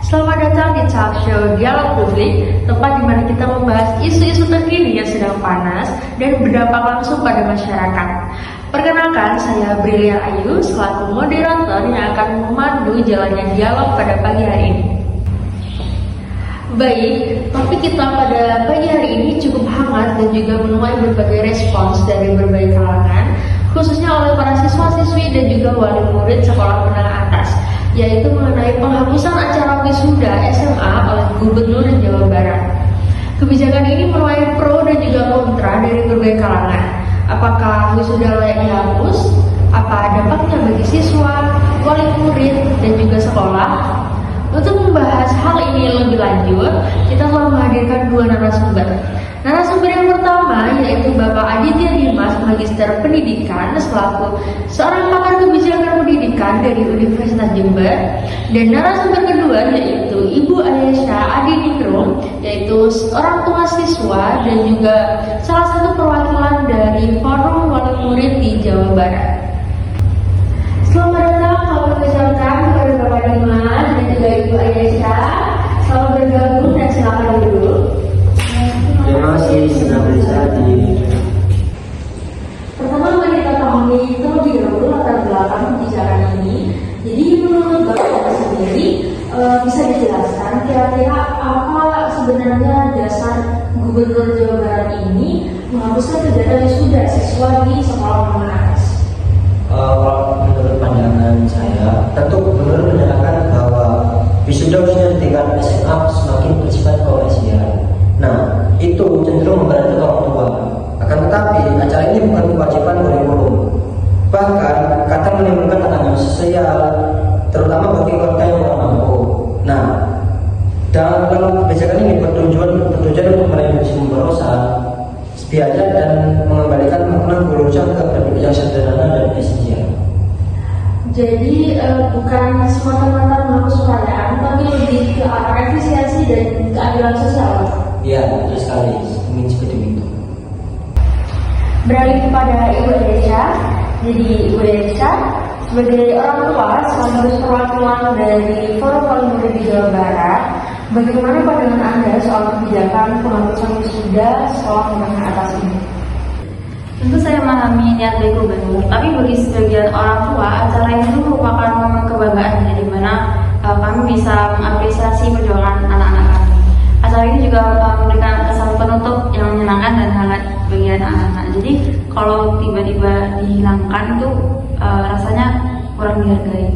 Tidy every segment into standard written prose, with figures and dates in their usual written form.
Selamat datang di talk show Dialog Publik, tempat di mana kita membahas isu-isu terkini yang sedang panas dan berdampak langsung pada masyarakat. Perkenalkan, saya Brilian Ayu selaku moderator yang akan memandu jalannya dialog pada pagi hari ini. Baik, topik kita pada pagi hari ini cukup hangat dan juga menuai berbagai respons dari berbagai kalangan, khususnya oleh para siswa-siswi dan juga wali murid sekolah menengah atas, yaitu mengenai penghapusan acara wisuda SMA oleh Gubernur Jawa Barat. Kebijakan ini menuai pro dan juga kontra dari berbagai kalangan. Apakah wisuda layak dihapus? Apa dampaknya bagi siswa, wali murid, dan juga sekolah? Untuk membahas hal ini lebih lanjut, kita telah menghadirkan dua narasumber. Narasumber yang pertama yaitu Bapak Aditya Dimas, Magister Pendidikan selaku seorang pakar kebijakan pendidikan dari Universitas Jember, dan narasumber kedua yaitu Ibu Ayesha Adiningrum, yaitu seorang tua siswa dan juga salah satu perwakilan dari Forum Wali Murid di Jawa Barat. Selamat datang, selamat ucapkan kepada Bapak Dimas dan juga Ibu Ayesha. Selamat bergabung dan silakan dulu. Terima kasih sudah berhadir. Pertama mari kita pahami terlebih dahulu latar belakang kebijakan ini. Jadi menurut Bapak sendiri bisa dijelaskan kira-kira apa sebenarnya dasar Gubernur Jawa Barat ini menghapuskan kegiatan wisuda siswa di sekolah menengah atas? Kalau menurut pandangan saya, tentu Gubernur menyatakan bahwa wisuda khususnya di tingkat SMA semakin bersifat komersial. Nah, itu cenderung memberatkan orang tua. Akan tetapi, acara ini bukan kewajiban kurikulum. Bahkan, kadang menimbulkan tekanan sosial, terutama bagi keluarga yang kurang mampu. Nah, dalam kebijakan ini bertujuan untuk melindungi sumber rosa, biaya dan mengembalikan makna kelulusan ke pendidikan yang sederhana dan esensial. Jadi bukan semata-mata menghapus perayaan, tapi lebih ke arah efisiensi dan keadilan sosial. Iya, betul sekali. Ingin seperti itu. Beralih kepada Ibu Ayesha. Jadi Ibu Ayesha sebagai orang tua sekaligus perwakilan dari Forum Wali Murid di Jawa Barat, bagaimana pandangan Anda soal kebijakan penghapusan wisuda sekolah menengah atas ini? Tentu saya memahami niat dari Gubernur, tapi bagi sebagian orang tua, acara ini merupakan momen kebanggaan, di mana kami bisa mengapresiasi perjuangan anak-anak kami. Acara ini juga memberikan kesan penutup yang menyenangkan dan hangat bagi anak-anak. Jadi kalau tiba-tiba dihilangkan itu rasanya kurang dihargai.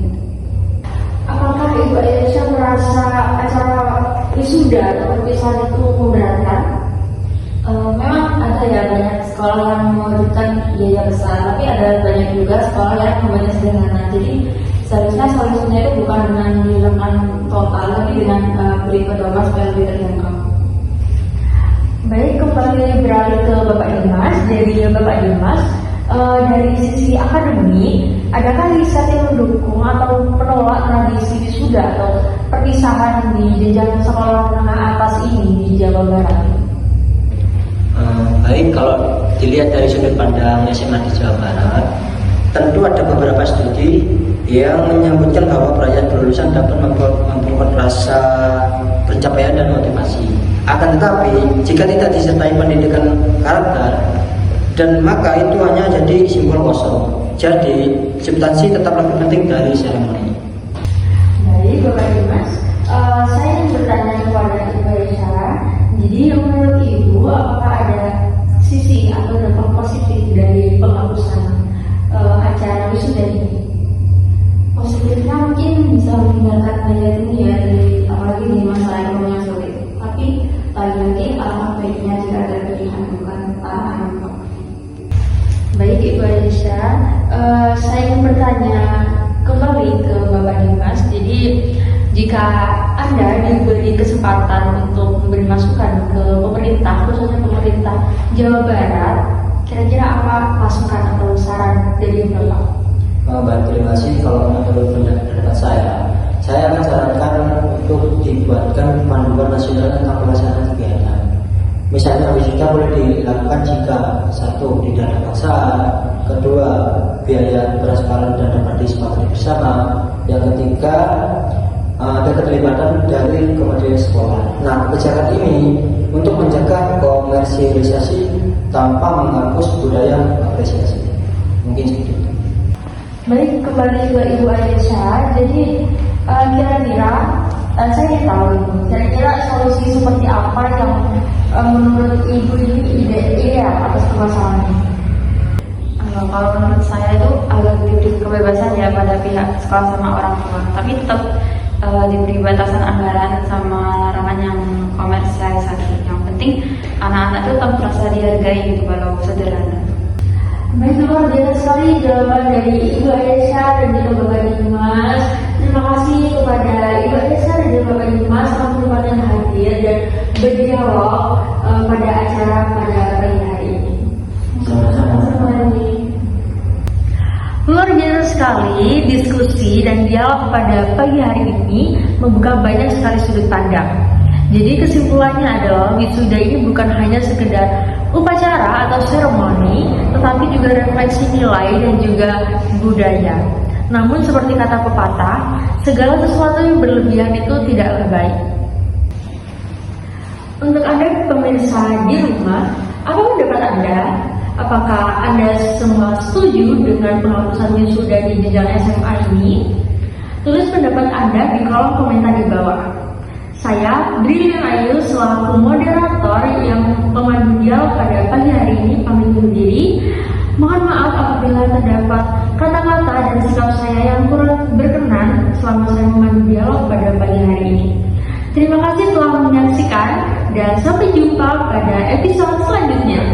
Apakah Ibu Ayesha merasa acara wisuda atau perpisahan itu memberatkan? Memang ada ya banyak sekolah yang mewajibkan biaya besar, tapi ada banyak juga sekolah yang membayar sederhana. Jadi seharusnya solusinya itu bukan dengan dihilangkan total, tapi dengan beri pedoman supaya lebih terjangkau. Baik, kembali beralih ke Bapak Dimas. Dari Bapak Dimas, dari sisi akademik, adakah riset yang mendukung atau menolak tradisi wisuda atau perpisahan di jenjang sekolah menengah atas ini di Jawa Barat? Baik, kalau dilihat dari sudut pandang SMA di Jawa Barat, tentu ada beberapa studi yang menyebutkan bahwa perayaan kelulusan dapat membuat rasa pencapaian dan motivasi. Akan tetapi, jika tidak disertai pendidikan karakter, dan maka itu hanya jadi simbol kosong. Jadi, substansi tetap lebih penting dari seremoni. Baik, Bapak Dimas, saya ingin bertanya kepada Ibu Ayesha. Jadi, menurut Ibu, apakah ada sisi atau dampak positif dari penghapusan acara wisuda ini? Positifnya mungkin bisa menghindarkan biaya tinggi ya, apalagi di masa ekonomi yang sulit. Tapi lagi-lagi alangkah baiknya jika ada pilihan bukan tantangan. Baik, Ibu Ayesha, saya ingin bertanya kembali ke Bapak Dimas. Jadi, jika Anda diberi kesempatan untuk memberi masukan ke pemerintah, khususnya pemerintah Jawa Barat, kira-kira apa masukan atau saran dari Bapak? Baik, terima kasih. Kalau menurut pendapat saya akan sarankan untuk dibuatkan panduan nasional tentang pelaksanaan kegiatan. Misalnya wisuda boleh dilakukan jika satu tidak ada paksaan, kedua biaya transparan dan dapat disepakati bersama, yang ketiga ada keterlibatan dari kementerian sekolah. Nah, kebijakan ini untuk mencegah komersialisasi tanpa menghapus budaya apresiasi. Mungkin seperti itu. Baik, kembali ke Ibu Aisyah. Jadi kira-kira saya ingin tahu kira-kira solusi seperti apa yang menurut Ibu ini ideal atas permasalahan ini? Kalau menurut saya itu agak diberi kebebasan ya pada pihak sekolah sama orang tua, tapi tetap diberi batasan anggaran sama larangan yang komersialisasi. Yang penting anak-anak itu tetap merasa dihargai gitu kalau sederhana. Baik, luar biasa sekali jawaban dari Ibu Aisyah dan juga Bapak Dimas. Terima kasih kepada Ibu Aisyah dan juga Bapak Dimas atas kesempatan hadir dan berdialog pada acara pada pagi hari ini. Luar biasa sekali diskusi dan dialog pada pagi hari ini membuka banyak sekali sudut pandang. Jadi kesimpulannya adalah wisuda ini bukan hanya sekedar upacara atau seremoni, tetapi juga refleksi nilai dan juga budaya. Namun seperti kata pepatah, segala sesuatu yang berlebihan itu tidaklah baik. Untuk Anda pemirsa di rumah, apa pendapat Anda? Apakah Anda semua setuju dengan penghapusan wisuda di jenjang SMA ini? Tulis pendapat Anda di kolom komentar di bawah. Saya, Brilian Ayu, selaku moderator yang memandu dialog pada pagi hari ini, pamit undur diri. Mohon maaf apabila terdapat kata-kata dan sikap saya yang kurang berkenan selama saya memandu dialog pada pagi hari ini. Terima kasih telah menyaksikan dan sampai jumpa pada episode selanjutnya.